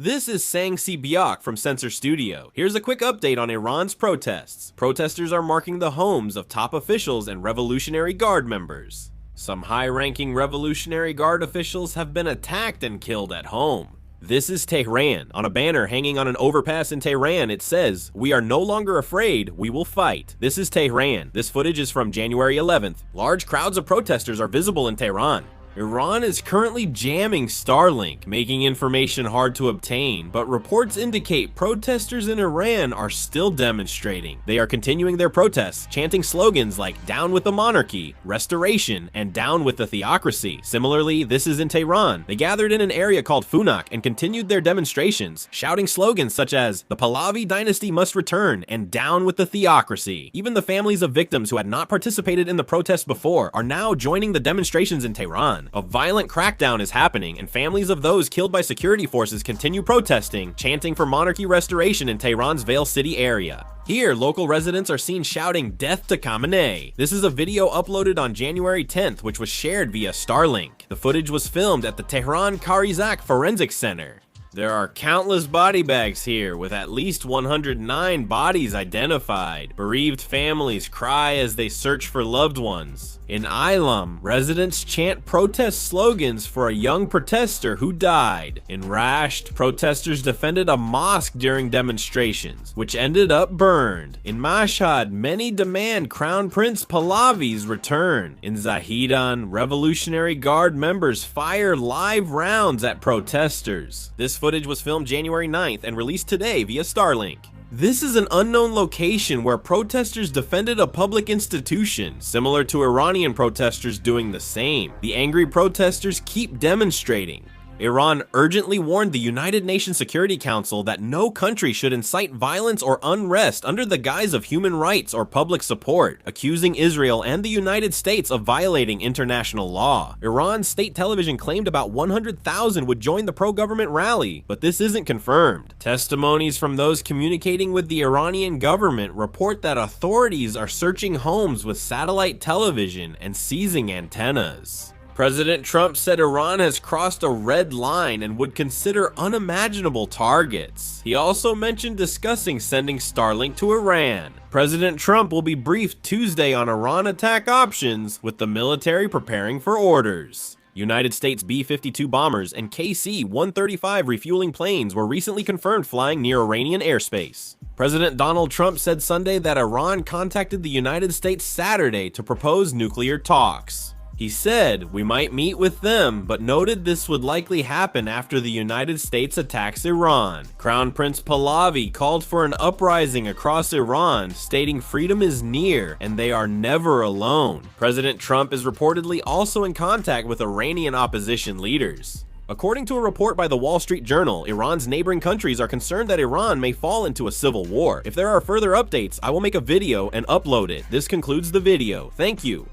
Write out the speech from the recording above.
This is Sangsi Biak from Sensor Studio. Here's a quick update on Iran's protests. Protesters are marking the homes of top officials and Revolutionary Guard members. Some high-ranking Revolutionary Guard officials have been attacked and killed at home. This is Tehran. On a banner hanging on an overpass in Tehran, it says, "We are no longer afraid, we will fight." This is Tehran. This footage is from January 11th. Large crowds of protesters are visible in Tehran. Iran is currently jamming Starlink, making information hard to obtain, but reports indicate protesters in Iran are still demonstrating. They are continuing their protests, chanting slogans like "Down with the monarchy," "Restoration," and "Down with the Theocracy." Similarly, this is in Tehran. They gathered in an area called Funak and continued their demonstrations, shouting slogans such as "The Pahlavi dynasty must return" and "Down with the Theocracy." Even the families of victims who had not participated in the protest before are now joining the demonstrations in Tehran. A violent crackdown is happening, and families of those killed by security forces continue protesting, chanting for monarchy restoration in Tehran's Vale City area. Here, local residents are seen shouting "Death to Khamenei." This is a video uploaded on January 10th, which was shared via Starlink. The footage was filmed at the Tehran Karizak Forensic Center. There are countless body bags here, with at least 109 bodies identified. Bereaved families cry as they search for loved ones. In Ilam, residents chant protest slogans for a young protester who died. In Rasht, protesters defended a mosque during demonstrations, which ended up burned. In Mashhad, many demand Crown Prince Pahlavi's return. In Zahedan, Revolutionary Guard members fire live rounds at protesters. This footage was filmed January 9th and released today via Starlink. This is an unknown location where protesters defended a public institution, similar to Iranian protesters doing the same. The angry protesters keep demonstrating. Iran urgently warned the United Nations Security Council that no country should incite violence or unrest under the guise of human rights or public support, accusing Israel and the United States of violating international law. Iran's state television claimed about 100,000 would join the pro-government rally, but this isn't confirmed. Testimonies from those communicating with the Iranian government report that authorities are searching homes with satellite television and seizing antennas. President Trump said Iran has crossed a red line and would consider unimaginable targets. He also mentioned discussing sending Starlink to Iran. President Trump will be briefed Tuesday on Iran attack options, with the military preparing for orders. United States B-52 bombers and KC-135 refueling planes were recently confirmed flying near Iranian airspace. President Donald Trump said Sunday that Iran contacted the United States Saturday to propose nuclear talks. He said, "We might meet with them," but noted this would likely happen after the United States attacks Iran. Crown Prince Pahlavi called for an uprising across Iran, stating freedom is near and they are never alone. President Trump is reportedly also in contact with Iranian opposition leaders. According to a report by the Wall Street Journal, Iran's neighboring countries are concerned that Iran may fall into a civil war. If there are further updates, I will make a video and upload it. This concludes the video. Thank you.